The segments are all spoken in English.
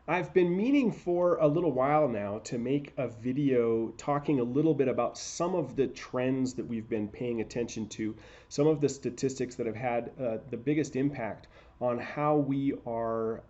I've been meaning for a little while now to make a video talking a little bit about some of the trends that we've been paying attention to, some of the statistics that have had the biggest impact on how we are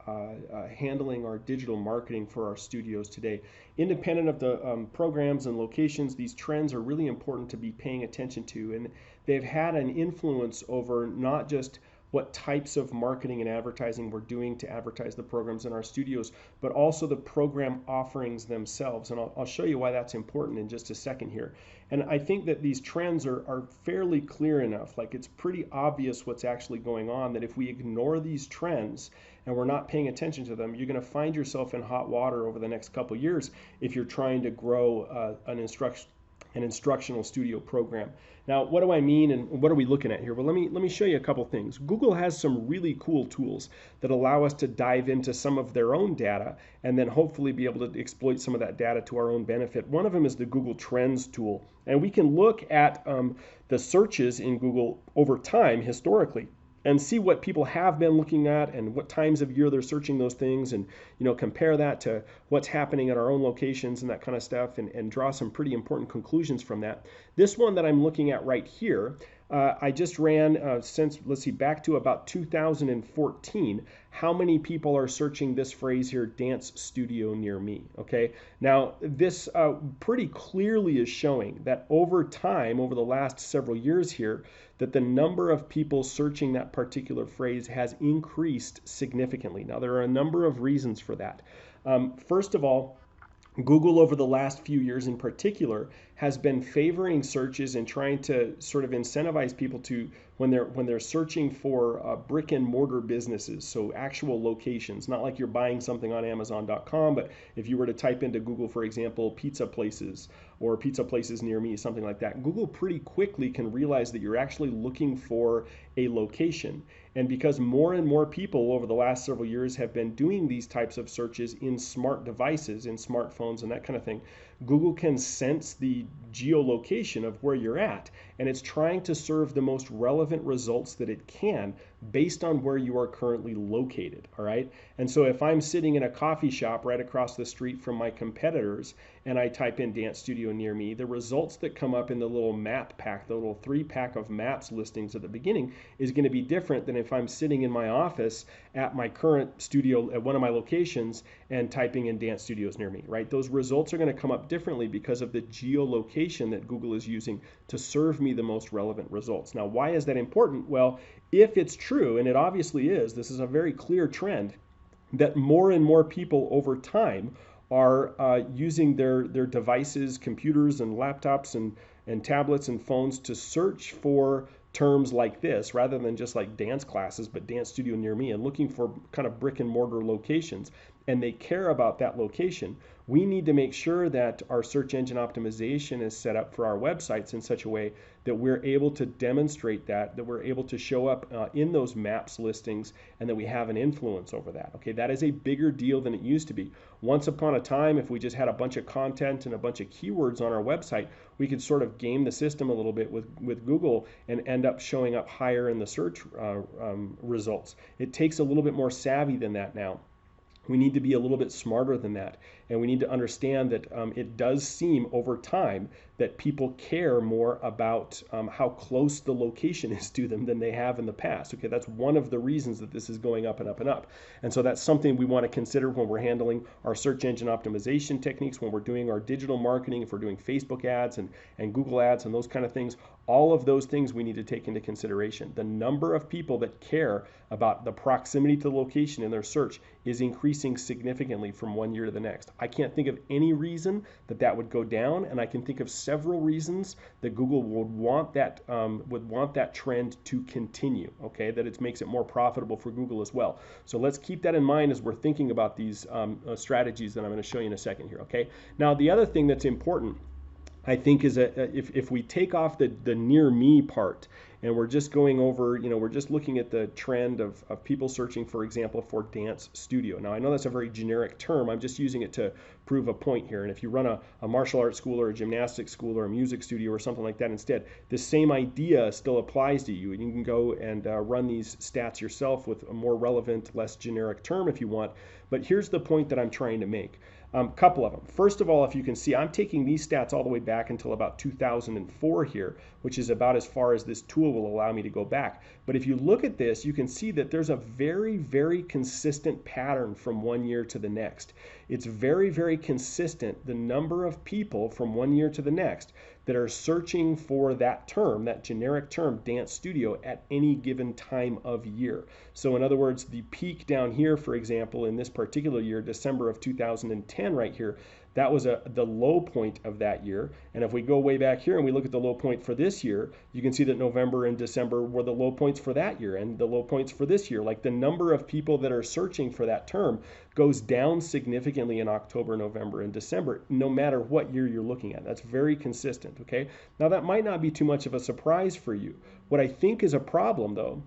handling our digital marketing for our studios today. Independent of the programs and locations, these trends are really important to be paying attention to, and they've had an influence over not just what types of marketing and advertising we're doing to advertise the programs in our studios, but also the program offerings themselves. And I'll show you why that's important in just a second here. And I think that these trends are fairly clear enough. Like, it's pretty obvious what's actually going on, that if we ignore these trends and we're not paying attention to them, you're going to find yourself in hot water over the next couple years if you're trying to grow an instructional studio program. Now, what do I mean, and what are we looking at here? Well, let me show you a couple things. Google has some really cool tools that allow us to dive into some of their own data and then hopefully be able to exploit some of that data to our own benefit. One of them is the Google Trends tool, and we can look at the searches in Google over time historically and see what people have been looking at and what times of year they're searching those things, and compare that to what's happening at our own locations and that kind of stuff, and draw some pretty important conclusions from that. This one that I'm looking at right here, I just ran since, let's see, back to about 2014, how many people are searching this phrase here, dance studio near me. Okay, now this pretty clearly is showing that over time, over the last several years here, that the number of people searching that particular phrase has increased significantly. Now, there are a number of reasons for that. First of all, Google over the last few years in particular has been favoring searches and trying to sort of incentivize people to, when they're searching for brick and mortar businesses, so actual locations, not like you're buying something on Amazon.com, but if you were to type into Google, for example, pizza places or pizza places near me, something like that, Google pretty quickly can realize that you're actually looking for a location. And because more and more people over the last several years have been doing these types of searches in smart devices, in smartphones and that kind of thing, Google can sense the geolocation of where you're at, and it's trying to serve the most relevant results that it can based on where you are currently located. All right. And so if I'm sitting in a coffee shop right across the street from my competitors and I type in dance studio near me, the results that come up in the little map pack, the little 3-pack of maps listings at the beginning, is going to be different than if I'm sitting in my office at my current studio at one of my locations and typing in dance studios near me, right? Those results are going to come up differently because of the geolocation that Google is using to serve me the most relevant results. Now, why is that important? Well, if it's true, and it obviously is, this is a very clear trend, that more and more people over time are using their devices, computers and laptops and tablets and phones to search for terms like this, rather than just like dance classes, but dance studio near me, and looking for kind of brick and mortar locations, and they care about that location. We need to make sure that our search engine optimization is set up for our websites in such a way that we're able to demonstrate that we're able to show up in those maps listings, and that we have an influence over that. Okay, that is a bigger deal than it used to be. Once upon a time, if we just had a bunch of content and a bunch of keywords on our website, we could sort of game the system a little bit with Google and end up showing up higher in the search results. It takes a little bit more savvy than that now. We need to be a little bit smarter than that. And we need to understand that it does seem over time that people care more about how close the location is to them than they have in the past. Okay, that's one of the reasons that this is going up and up and up. And so that's something we want to consider when we're handling our search engine optimization techniques, when we're doing our digital marketing, if we're doing Facebook ads and Google ads and those kind of things. All of those things we need to take into consideration. The number of people that care about the proximity to the location in their search is increasing significantly from one year to the next. I can't think of any reason that would go down, and I can think of several reasons that Google would want that trend to continue. Okay, that it makes it more profitable for Google as well. So let's keep that in mind as we're thinking about these strategies that I'm going to show you in a second here. Okay, now the other thing that's important, I think, is if we take off the near me part and we're just going over, we're just looking at the trend of people searching, for example, for dance studio. Now, I know that's a very generic term. I'm just using it to prove a point here. And if you run a martial arts school or a gymnastics school or a music studio or something like that instead, the same idea still applies to you. And you can go and run these stats yourself with a more relevant, less generic term if you want. But here's the point that I'm trying to make. Couple of them. First of all, if you can see, I'm taking these stats all the way back until about 2004 here, which is about as far as this tool will allow me to go back. But if you look at this, you can see that there's a very, very consistent pattern from one year to the next. It's very, very consistent, the number of people from one year to the next that are searching for that term, that generic term, dance studio, at any given time of year. So in other words, the peak down here, for example, in this particular year, December of 2010 right here, that was the low point of that year. And if we go way back here and we look at the low point for this year, you can see that November and December were the low points for that year and the low points for this year. Like the number of people that are searching for that term goes down significantly in October, November, and December, no matter what year you're looking at. That's very consistent, okay? Now that might not be too much of a surprise for you. What I think is a problem though,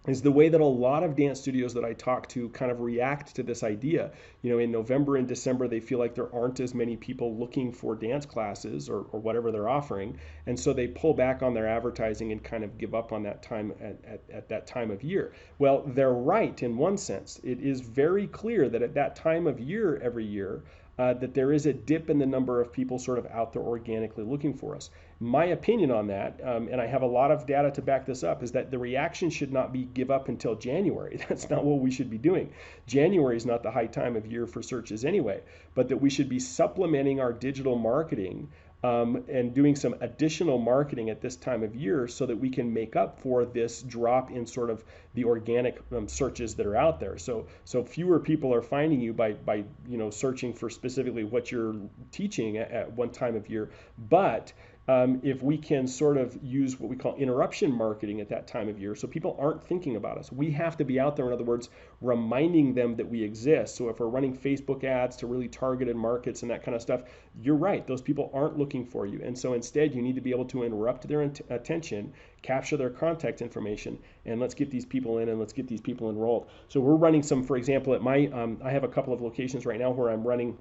is the way that a lot of dance studios that I talk to kind of react to this idea. In November and December, they feel like there aren't as many people looking for dance classes or whatever they're offering. And so they pull back on their advertising and kind of give up on that time at that time of year. Well, they're right in one sense. It is very clear that at that time of year every year, that there is a dip in the number of people sort of out there organically looking for us. My opinion on that, and I have a lot of data to back this up, is that the reaction should not be give up until January. That's not what we should be doing. January is not the high time of year for searches anyway, but that we should be supplementing our digital marketing and doing some additional marketing at this time of year so that we can make up for this drop in sort of the organic searches that are out there. So fewer people are finding you by searching for specifically what you're teaching at one time of year, but if we can sort of use what we call interruption marketing at that time of year, so people aren't thinking about us. We have to be out there, in other words, reminding them that we exist. So if we're running Facebook ads to really targeted markets and that kind of stuff, you're right, those people aren't looking for you. And so instead, you need to be able to interrupt their attention, capture their contact information, and let's get these people in and let's get these people enrolled. So we're running some, for example, at my, I have a couple of locations right now where I'm running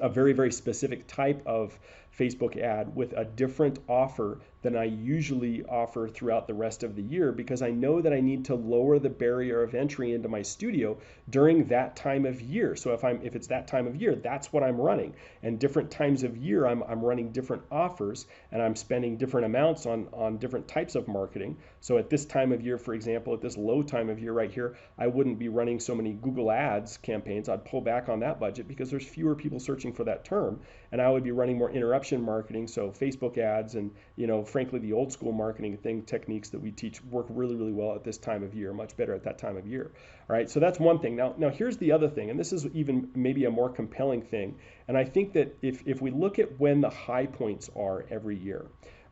a very, very specific type of Facebook ad with a different offer than I usually offer throughout the rest of the year, because I know that I need to lower the barrier of entry into my studio during that time of year. So if it's that time of year, that's what I'm running. And different times of year, I'm running different offers and I'm spending different amounts on different types of marketing. So at this time of year, for example, at this low time of year right here, I wouldn't be running so many Google Ads campaigns. I'd pull back on that budget because there's fewer people searching for that term. And I would be running more interruption marketing, so Facebook ads and, frankly, the old school marketing techniques that we teach work really, really well at this time of year, much better at that time of year. All right, so that's one thing. Now here's the other thing, and this is even maybe a more compelling thing. And I think that if we look at when the high points are every year,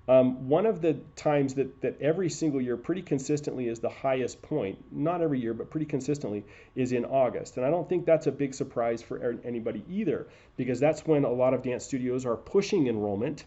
one of the times that every single year pretty consistently is the highest point, not every year, but pretty consistently, is in August. And I don't think that's a big surprise for anybody either, because that's when a lot of dance studios are pushing enrollment.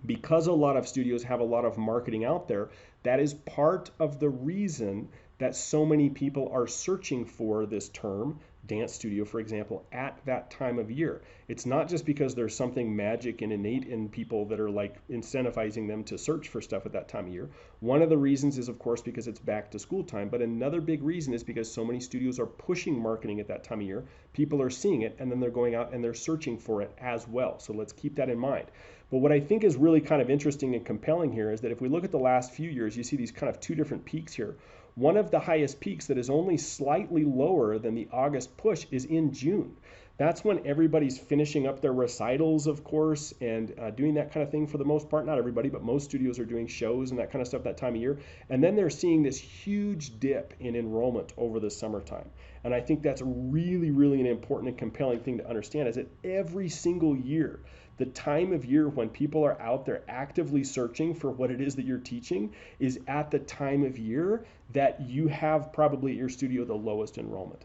Because a lot of studios have a lot of marketing out there, that is part of the reason that so many people are searching for this term, dance studio, for example, at that time of year. It's not just because there's something magic and innate in people that are like incentivizing them to search for stuff at that time of year. One of the reasons is, of course, because it's back to school time, but another big reason is because so many studios are pushing marketing at that time of year. People are seeing it and then they're going out and they're searching for it as well. So let's keep that in mind. But what I think is really kind of interesting and compelling here is that if we look at the last few years, you see these kind of two different peaks here. One of the highest peaks that is only slightly lower than the August push is in June. That's when everybody's finishing up their recitals, of course, and doing that kind of thing for the most part. Not everybody, but most studios are doing shows and that kind of stuff that time of year. And then they're seeing this huge dip in enrollment over the summertime. And I think that's really, really an important and compelling thing to understand, is that every single year, the time of year when people are out there actively searching for what it is that you're teaching is at the time of year that you have probably at your studio the lowest enrollment.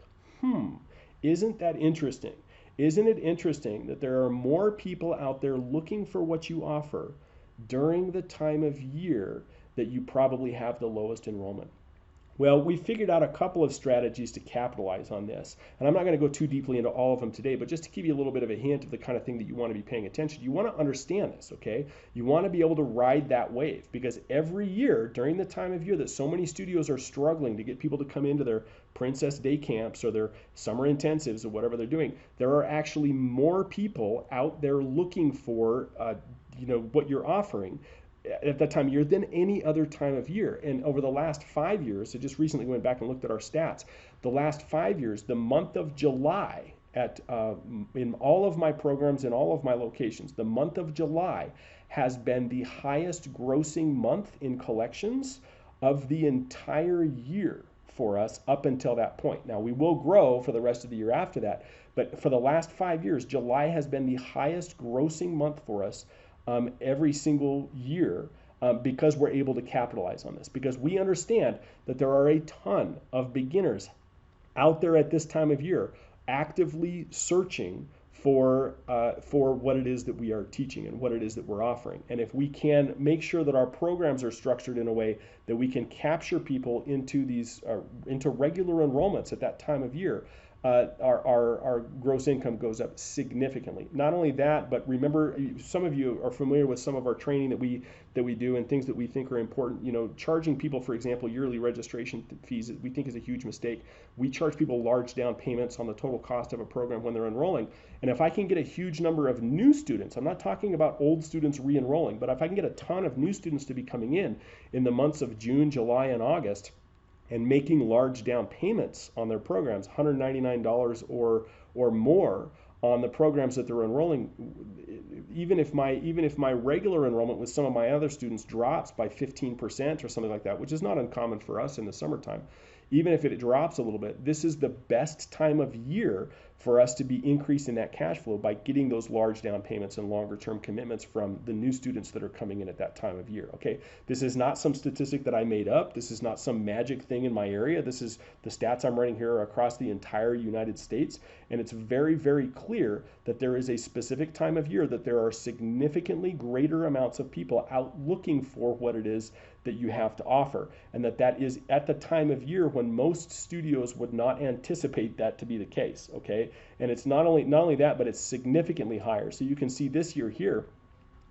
Isn't that interesting? Isn't it interesting that there are more people out there looking for what you offer during the time of year that you probably have the lowest enrollment. Well, we figured out a couple of strategies to capitalize on this. And I'm not going to go too deeply into all of them today, but just to give you a little bit of a hint of the kind of thing that you want to be paying attention, you want to understand this, okay? You want to be able to ride that wave, because every year during the time of year that so many studios are struggling to get people to come into their Princess Day camps or their summer intensives or whatever they're doing, there are actually more people out there looking for what you're offering at that time of year than any other time of year. And over the last 5 years, I just recently went back and looked at our stats. The last 5 years, the month of July in all of my programs in all of my locations, the month of July has been the highest grossing month in collections of the entire year for us up until that point. Now we will grow for the rest of the year after that, but for the last 5 years, July has been the highest grossing month for us every single year, because we're able to capitalize on this, because we understand that there are a ton of beginners out there at this time of year actively searching for what it is that we are teaching and what it is that we're offering. And if we can make sure that our programs are structured in a way that we can capture people into into regular enrollments at that time of year, our gross income goes up significantly. Not only that, but remember, some of you are familiar with some of our training that we do and things that we think are important. Charging people, for example, yearly registration fees, we think is a huge mistake. We charge people large down payments on the total cost of a program when they're enrolling. And if I can get a huge number of new students, I'm not talking about old students re-enrolling, but if I can get a ton of new students to be coming in the months of June, July, and August, and making large down payments on their programs, $199 or more on the programs that they're enrolling, even if my regular enrollment with some of my other students drops by 15% or something like that, which is not uncommon for us in the summertime, even if it drops a little bit, this is the best time of year for us to be increasing that cash flow by getting those large down payments and longer term commitments from the new students that are coming in at that time of year. Okay, this is not some statistic that I made up. This is not some magic thing in my area. This is the stats I'm running here across the entire United States, and it's very, very clear that there is a specific time of year that there are significantly greater amounts of people out looking for what it is that you have to offer, and that is at the time of year when most studios would not anticipate that to be the case. Okay, and it's not only that, but it's significantly higher. So you can see this year here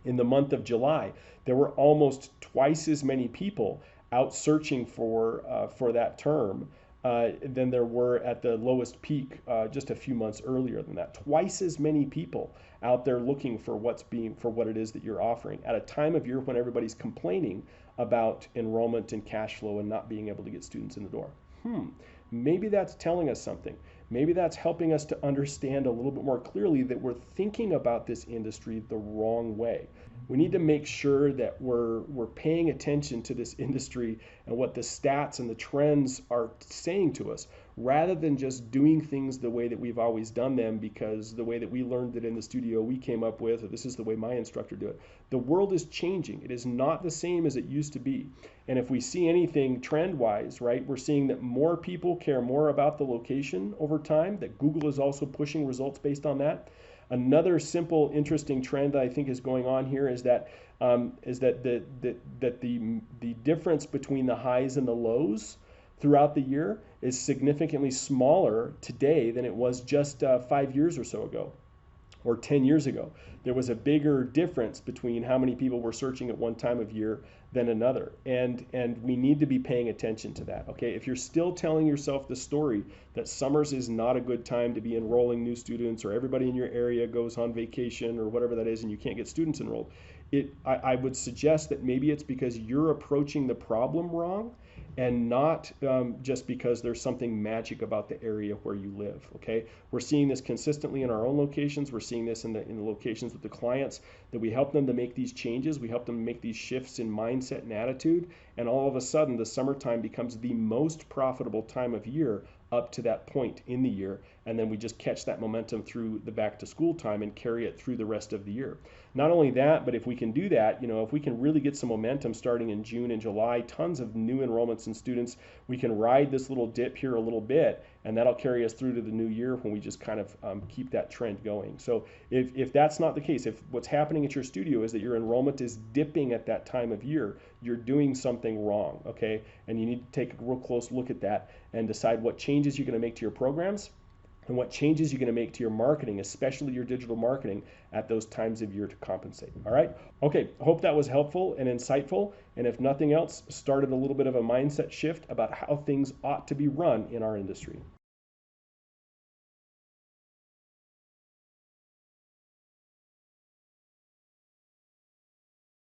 in the month of July, there were almost twice as many people out searching for that term than there were at the lowest peak just a few months earlier than that. Twice as many people out there looking for what it is that you're offering at a time of year when everybody's complaining about enrollment and cash flow and not being able to get students in the door. Maybe that's telling us something. Maybe that's helping us to understand a little bit more clearly that we're thinking about this industry the wrong way. We need to make sure that we're paying attention to this industry and what the stats and the trends are saying to us, rather than just doing things the way that we've always done them because the way that we learned it in the studio we came up with, or this is the way my instructor did it. The world is changing. It is not the same as it used to be. And if we see anything trend-wise, right, we're seeing that more people care more about the location over time, that Google is also pushing results based on that. Another simple, interesting trend that I think is going on here is that the difference between the highs and the lows throughout the year is significantly smaller today than it was just 5 years or so ago, or 10 years ago. There was a bigger difference between how many people were searching at one time of year than another. And we need to be paying attention to that. Okay, if you're still telling yourself the story that summers is not a good time to be enrolling new students, or everybody in your area goes on vacation or whatever that is and you can't get students enrolled, I would suggest that maybe it's because you're approaching the problem wrong, and not just because there's something magic about the area where you live. Okay, we're seeing this consistently in our own locations. We're seeing this in the locations with the clients, that we help them to make these changes. We help them make these shifts in mindset and attitude, and all of a sudden the summertime becomes the most profitable time of year up to that point in the year, and then we just catch that momentum through the back to school time and carry it through the rest of the year. Not only that, but if we can do that, if we can really get some momentum starting in June and July, tons of new enrollments and students, we can ride this little dip here a little bit, and that'll carry us through to the new year when we just kind of keep that trend going. So if that's not the case, if what's happening at your studio is that your enrollment is dipping at that time of year, you're doing something wrong, okay? And you need to take a real close look at that and decide what changes you're going to make to your programs and what changes you're going to make to your marketing, especially your digital marketing, at those times of year to compensate. All right? Okay, hope that was helpful and insightful. And if nothing else, started a little bit of a mindset shift about how things ought to be run in our industry.